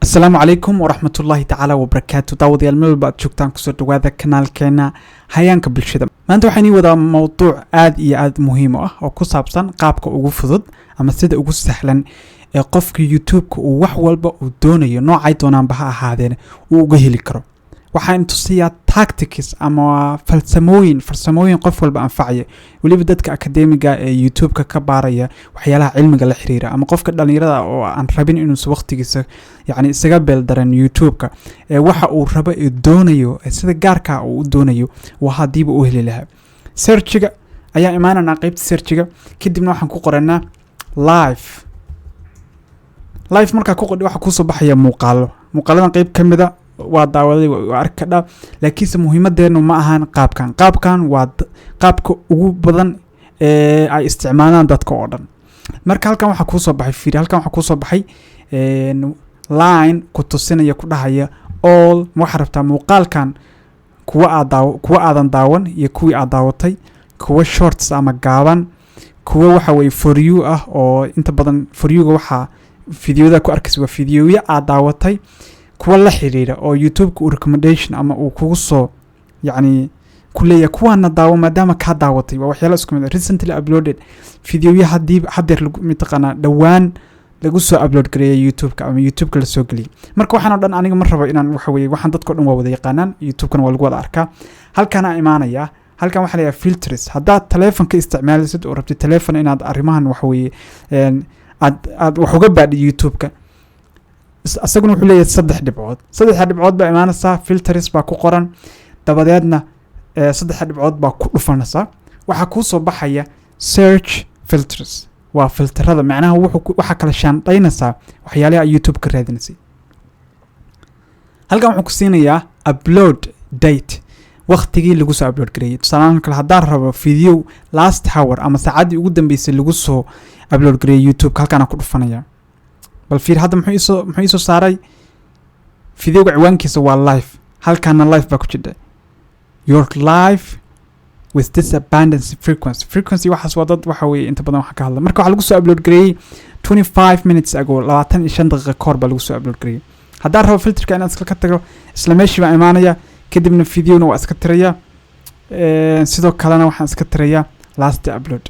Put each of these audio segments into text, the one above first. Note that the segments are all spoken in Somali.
السلام عليكم ورحمة الله تعالى وبركاته. داوديال مeel baad joogtaan kusoo dhawaada kanaalkeena hayaanka bulshada. maanta waxaan ii wadaa mowduuc aad iyo aad muhiim ah oo ku saabsan qaabka ugu fudud ama sida ugu sahlan ee qofka YouTube-ka uu wax walba uu doonayo noocay doonaanba ha ahaadeen uu uga heli karo. waxaan tusiyaa tactics ama farsamooyin qof walba anfacaya waliba dadka akademiga ee YouTube-ka ka baaraya waxyaalaha cilmiga la xiriira ama qofka dhalinyarada oo aan rabin inuu waqtigiisa yani isaga beeldaran YouTube-ka ee waxa uu rabo ee doonayo sida gaarka uu doonayo waa hadiiba uu heli lahaa. search-ga ayaa imaanana qaybta search-ga kadibna waxaan ku qoranaa live marka ku qodhi waxa ku soo baxaya muuqaaladan qayb kamida waa daawaday waa arkada laakiinse muhiimadeenu ma ahan qaabkan waa qaabka ugu badan ee ay isticmaalaan dadka oo dhan. marka halkan waxa ku soo baxay halkan waxa ku soo baxay line ku tusinaya ku dhahaya all waxa rabtaa muuqaalkan kuwa aadan daawan iyo kuwii aad daawatay, kuwa shorts ama gaaban, kuwa waxa way for you ah oo inta badan for you waxa fiidiyoda ku arkaysa waa fiidiyoya aad daawatay, kuwa la xiriira oo YouTube-ka uu recommendation ama uu kugu soo yani kuleeya kuwana daawo maadaama ka daawatay waa waxyaalo isku mid recently uploaded fiidiyoya hadeer lagu mitaqana dhawaan lagu soo upload gareeyay YouTube-ka ama YouTube-ka la soo galiyay. marka waxaan oo dhan aniga ma rabo inaan waxa weeye waxaan dadka dhan waa wada yaqaanaan YouTube-kana waa lagu wada arkaa. halkana imaanaya halkan waxa la yiraahdaa filters. haddaad telefoonka isticmaalaysid oo rabtid telefoon inaad arrimahan waxa weeye aad wax uga baadhi YouTube-ka asaguna wuxuu leeyahay saddex dhibcood baa imaanaysa filters baa ku qoran dabadeedna saddex dhibcood baa ku dhufanaysa waxa ku soo baxaya search filters. waa filterada macnaha waxa kala shaandhaynaysa waxyaalaha YouTube ka raadinaysa. halkan wuxuu ku siinayaa upload date waqtigii lagu soo upload gareeyay. tusaale kale haddaan rabo video last hour ama saacadii ugu dambeysay lagu soo upload gareeyay YouTube halkan ku dhufanaya. bal fiir hadda muxuu soo saaray videoga ciwaankiisa waa live. halkaana live baa ku jira your live with this abundance frequency waxaas waa dad waxa weeye inta badan waxa ka hadla. marka waxa lagu soo upload gareeyay 25 minutes ago 25 daqiiqo ka hor baa lagu soo upload gareeyay. haddaan rabo filterka inaad iska tago isla meeshii baa imaanaya kadibna videona waa iska tiraya sidoo kalena waxaan iska tiraya last upload.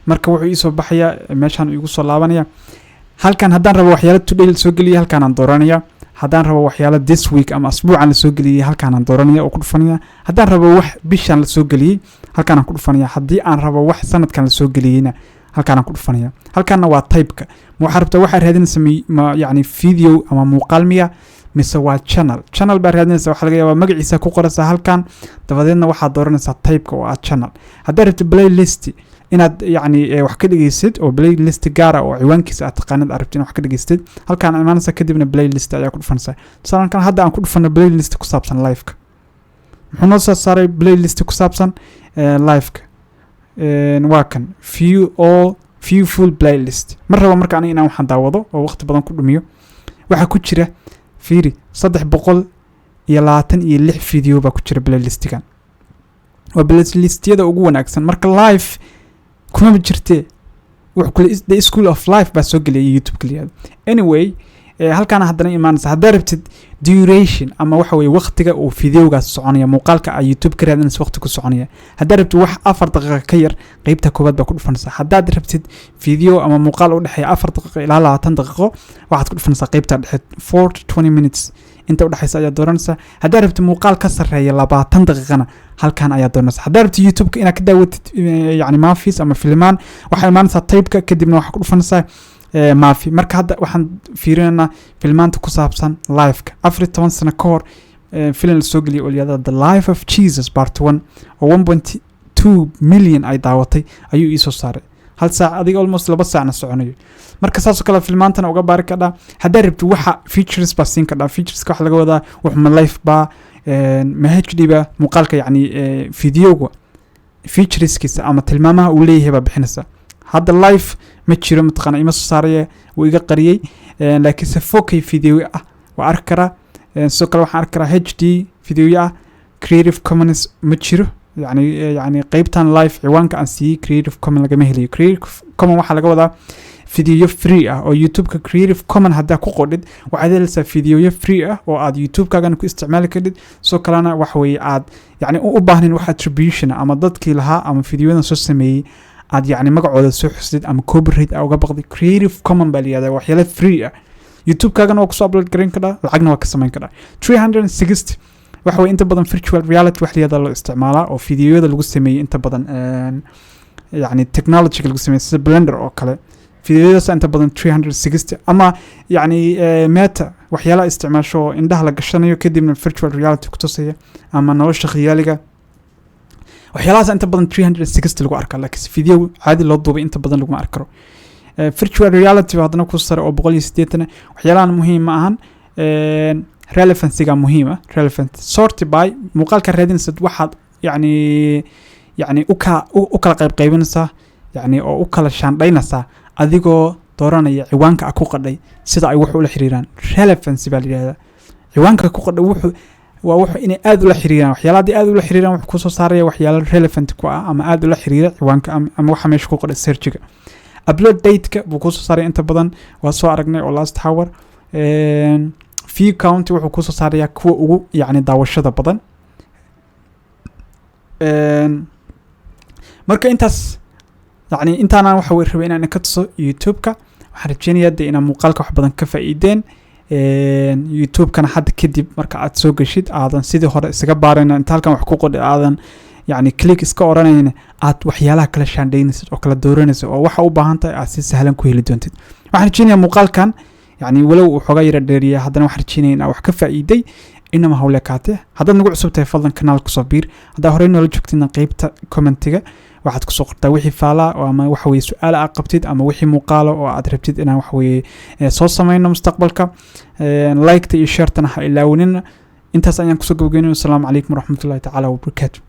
marka wuxuu ii soo baxaya meeshaan igu soo laabanaya. halkan haddaan rabo waxyaalo today la soo geliyay halkaan aan dooranaya. haddaan rabo waxyaalo this week ama asbuucan la soo geliyay halkaan aan dooranaya oo ku dhufanaya. haddaan rabo wax bishan la soo geliyay halkaan aan ku dhufanaya. haddii aan rabo wax sanadkan la soo geliyayna halkaan aan ku dhufanaya. halkaana waa type-ka waxa rabtaa waxa raadinaysa yani video ama muuqaal miya mise waa channel baa raadinaysa. waxa laga yaabaa magaciisa ku qoraysa halkaan dabadeedna waxaad dooranaysaa type-ka oo channel. haddii rabto playlist inaad yani wax ka dhageysid oo playlist gaar ah oo ciwaankiisa aad taqaanid arabtin wax ka dhageystid halkaan imaanaysa kadibna playlist ayaa ku dhufanaysa. tusaale kan hadda aan ku dhufano playlist ku saabsan live-ka muxuu noo soo saaray playlist ku saabsan live-ka waa kan view full playlist. mar rabo marka aniga inaan waxaan daawado oo waqti badan ku dhumiyo waxa ku jira fiiri 326 video baa ku jira playlistigan. waa playlistyada ugu wanaagsan. marka live kuma jirtee wax kale the school of life baa soo geliyay YouTube kaliya. anyway halkaana haddana imaanaysa haddii rabtid duration ama waxa weeye waqtiga uu videogaas soconaya muuqaalka ay YouTube ka raadinayso waqti ku soconaya. haddii rabtid wax 4 daqiiqo ka yar qaybta koobaad baa ku dhufanaysa. haddii rabtid video ama muuqaal u dhaxeeya 4 daqiiqo ilaa 20 daqiiqo waxaad ku dhufanaysaa qaybta dhexe 4 to 20 minutes inta u dhaxaysa ayaa dooranaysa. haddii rabtid muuqaal ka sareeya 20 daqiiqana halkan ayaa dooranaysa. haddii rabtid YouTube-ka inaad ka daawatid yani movies ama filmaan waxa imaanaysa type-ka kadibna waxa ku dhufanaysaa maafi. marka hadda waxaan fiirinaynaa filmaanta ku saabsan live-ka 14 sano ka hor filim la soo geliyay oo la The Life of Jesus Part 1 oo 1.2 million ay daawatay ayuu ii soo saaray. hal saac adiga almost 2 saacna soconayo. marka saas oo kale filmaantana uga baari kadhaa. haddii rabtid waxa features baa siin kadhaa. featureska waxa laga wadaa wax ma live baa ma HD baa muuqaalka yani videoga featureskiisa ama tilmaamaha uu leeyahay baa bixinaysa. hadda live ma jiro mataqana ima soo saaraya uu iga qariyay laakiin se 4K video ah waa arki karaa. sidoo kale waxaan arki karaa HD video ah. Creative Commons ma jiro يعني qaybtan live ciwaanka aan siiyay Creative Commons laga ma helayo. Creative Commons waxa laga wadaa فيديو فري او يوتيوب كرييتيف كومن هدا ku qodid waxaad helaysaa fiidiyoyo free ah oo aad youtube kaagan ku isticmaali karid soo kalena wax way aad yani u baahnin wax attribution ama dadkii lahaa ama fiidiyodan soo sameeyay aad yani magacooda soo xusid ama copyright uga baqdi creative common baa liyada waxyaalo free ah youtube kaagan oo ku soo upload gareyn karaa lacagna waa ka samayn karaa 360 wax way inta badan virtual reality wax liyada loo isticmaalaa oo fiidiyoyada lagu sameeyay inta badan يعني technology lagu sameeyay blender oo kale fiidiyodaas inta badan 360 ama yani meta waxyaalaha isticmaasho indhaha la gashanayo kadibna virtual reality ku tusaya ama nolosha khiyaaliga waxyaalahaas inta badan 360 lagu arkaa laakiin fiidiyo caadi loo duubay inta badan lagu arko virtual reality hadana ku sare oo 180 waxyaalahan muhiim ma ahan relevancy-ga muhiim ah relevant sort by muuqaalka raadinaysa waxaad يعني ukala qaybinaysa yani oo u kala shaandhaynaysa adigoo dooranaya ciwaanka ku qadhay sida ay wax u la xiriiraan relevancy baa leeyahay ciwaanka ku qadhay wuxuu inay aad u la xiriiraan waxyaalaha aad u la xiriiraan wax ku soo saaraya waxyaalo relevant ku ah ama aad u la xiriira ciwaanka ama waxa meesha ku qadhay search-ga upload date-ka buu ku soo saaray inta badan waa soo aragnay oo last hour view count wuxuu ku soo saaraya kuwa ugu yani daawashada badan marka intaas yani intaana waxa way rabay inaan ka tuso YouTube-ka waxaan rajeynayaa inaan muuqaalka wax badan ka faa'iideen YouTube-kana hadda kadib marka aad soo gashid aadan sidii hore isaga baarayna inta halkan wax ku qodhay aadan yani click iska oranayna aad waxyaalaha kala shaandhaynaysid oo kala dooranaysid oo waxa u baahan tahay aad si sahlan ku heli doontid waxaan rajeynayaa muuqaalkan yani walow uu xogaa yara dheeriya haddana waxaan rajeynayaa inaan wax ka faa'iiday inama hawlekaate haddaad nagu cusub tahay fadlan kanaalka soo biir haddaa horey noola joogtidna qaybta commentiga waxaad kusoo qortaa wixii faala ama waxa weeye su'aal aad qabtid ama wixii muuqaalo oo aad rabtid inaan wax weeye soo samayno mustaqbalka like-ta iyo share-tana ha ilaawinin intaas ayaan kusoo gabagaynaya. Assalaamu calaykum waraxmatullaahi tacaala wabarakaatuh.